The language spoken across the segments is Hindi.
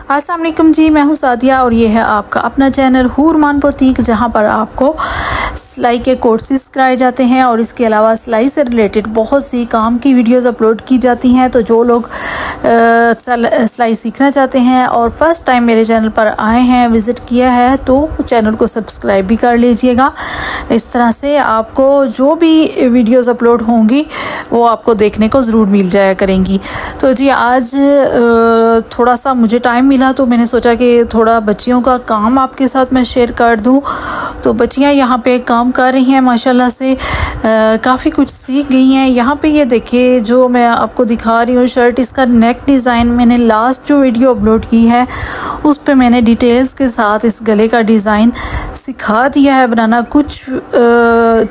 अस्सलाम वालेकुम जी, मैं हूँ सादिया और ये है आपका अपना चैनल हूरमान बुटीक, जहाँ पर आपको सिलाई के कोर्सेज कराए जाते हैं और इसके अलावा सिलाई से रिलेटेड बहुत सी काम की वीडियोस अपलोड की जाती हैं। तो जो लोग सिलाई सीखना चाहते हैं और फर्स्ट टाइम मेरे चैनल पर आए हैं, विज़िट किया है, तो चैनल को सब्सक्राइब भी कर लीजिएगा। इस तरह से आपको जो भी वीडियोस अपलोड होंगी वो आपको देखने को ज़रूर मिल जाया करेंगी। तो जी आज थोड़ा सा मुझे टाइम मिला तो मैंने सोचा कि थोड़ा बच्चियों का काम आपके साथ मैं शेयर कर दूं। तो बच्चियां यहाँ पे काम कर रही हैं, माशाल्लाह से काफ़ी कुछ सीख गई हैं। यहाँ पे ये देखिए जो मैं आपको दिखा रही हूँ शर्ट, इसका नेक डिज़ाइन मैंने लास्ट जो वीडियो अपलोड की है उस पे मैंने डिटेल्स के साथ इस गले का डिज़ाइन सिखा दिया है बनाना। कुछ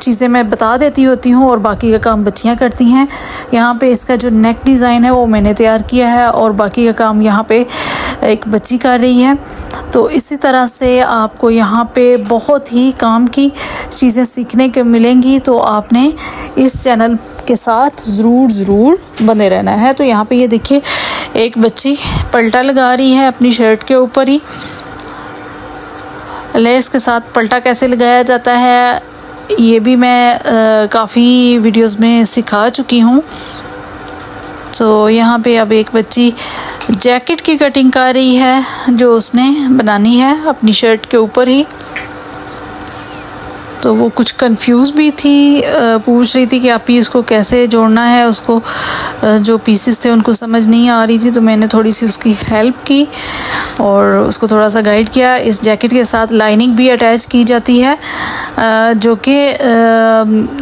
चीज़ें मैं बता देती होती हूँ और बाकी का काम बच्चियाँ करती हैं। यहाँ पे इसका जो नेक डिज़ाइन है वो मैंने तैयार किया है और बाकी का काम यहाँ पे एक बच्ची कर रही है। तो इसी तरह से आपको यहाँ पे बहुत ही काम की चीज़ें सीखने को मिलेंगी, तो आपने इस चैनल के साथ ज़रूर बने रहना है। तो यहाँ पे ये देखिए एक बच्ची पलटा लगा रही है अपनी शर्ट के ऊपर ही। लेस के साथ पलटा कैसे लगाया जाता है ये भी मैं काफ़ी वीडियोस में सिखा चुकी हूँ। तो यहाँ पे अब एक बच्ची जैकेट की कटिंग कर रही है जो उसने बनानी है अपनी शर्ट के ऊपर ही। तो वो कुछ कंफ्यूज भी थी, पूछ रही थी कि आप ही इसको कैसे जोड़ना है। उसको जो पीसेस थे उनको समझ नहीं आ रही थी, तो मैंने थोड़ी सी उसकी हेल्प की और उसको थोड़ा सा गाइड किया। इस जैकेट के साथ लाइनिंग भी अटैच की जाती है जो कि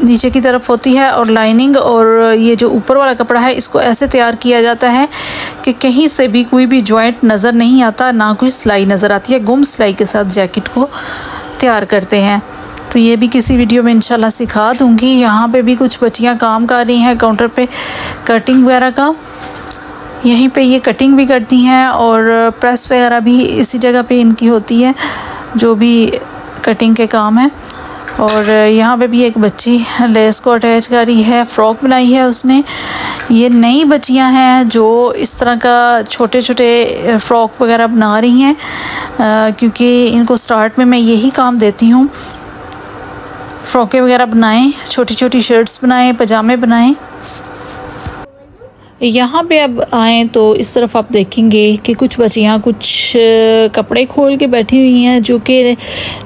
नीचे की तरफ होती है, और लाइनिंग और ये जो ऊपर वाला कपड़ा है इसको ऐसे तैयार किया जाता है कि कहीं से भी कोई भी जॉइंट नज़र नहीं आता, ना कोई सिलाई नज़र आती है। गुम सिलाई के साथ जैकेट को तैयार करते हैं। तो ये भी किसी वीडियो में इंशाल्लाह सिखा दूंगी। यहाँ पे भी कुछ बच्चियाँ काम कर रही हैं काउंटर पे कटिंग वगैरह का। यहीं पे ये कटिंग भी करती हैं और प्रेस वगैरह भी इसी जगह पे इनकी होती है, जो भी कटिंग के काम है। और यहाँ पे भी एक बच्ची लेस को अटैच कर रही है, फ्रॉक बनाई है उसने। ये नई बच्चियाँ हैं जो इस तरह का छोटे छोटे फ्रॉक वगैरह बना रही हैं, क्योंकि इनको स्टार्ट में मैं यही काम देती हूँ, फ्रॉकें वगैरह बनाएं, छोटी छोटी शर्ट्स बनाएं, पजामे बनाएं। यहाँ पे अब आए तो इस तरफ आप देखेंगे कि कुछ बच्चियाँ कुछ कपड़े खोल के बैठी हुई हैं जो कि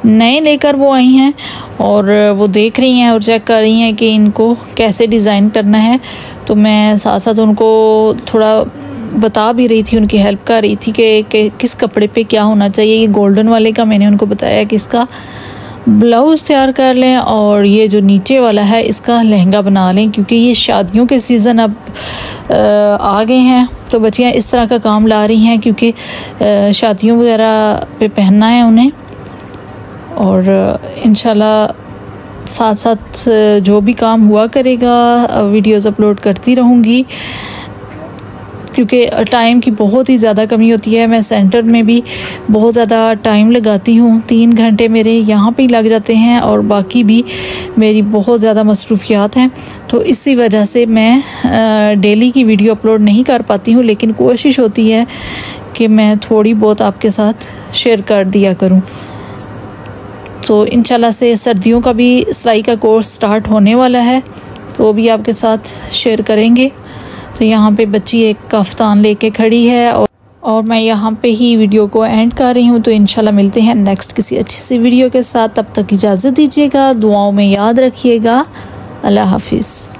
नए लेकर वो आई हैं, और वो देख रही हैं और चेक कर रही हैं कि इनको कैसे डिज़ाइन करना है। तो मैं साथ साथ उनको थोड़ा बता भी रही थी, उनकी हेल्प कर रही थी कि किस कपड़े पे क्या होना चाहिए। ये गोल्डन वाले का मैंने उनको बताया कि इसका ब्लाउज़ तैयार कर लें और ये जो नीचे वाला है इसका लहंगा बना लें, क्योंकि ये शादियों के सीज़न अब आ गए हैं। तो बच्चियां इस तरह का काम ला रही हैं क्योंकि शादियों वगैरह पे पहनना है उन्हें। और इंशाल्लाह साथ साथ जो भी काम हुआ करेगा वीडियोस अपलोड करती रहूँगी, क्योंकि टाइम की बहुत ही ज़्यादा कमी होती है। मैं सेंटर में भी बहुत ज़्यादा टाइम लगाती हूँ, 3 घंटे मेरे यहाँ पे ही लग जाते हैं और बाकी भी मेरी बहुत ज़्यादा मसरूफियात हैं। तो इसी वजह से मैं डेली की वीडियो अपलोड नहीं कर पाती हूँ, लेकिन कोशिश होती है कि मैं थोड़ी बहुत आपके साथ शेयर कर दिया करूँ। तो इंशाल्लाह से सर्दियों का भी सिलाई का कोर्स स्टार्ट होने वाला है, तो वो भी आपके साथ शेयर करेंगे। तो यहाँ पे बच्ची एक कफ्तान लेके खड़ी है और मैं यहाँ पे ही वीडियो को एंड कर रही हूँ। तो इंशाल्लाह मिलते हैं नेक्स्ट किसी अच्छी सी वीडियो के साथ। तब तक इजाज़त दीजिएगा, दुआओं में याद रखिएगा। अल्लाह हाफिज़।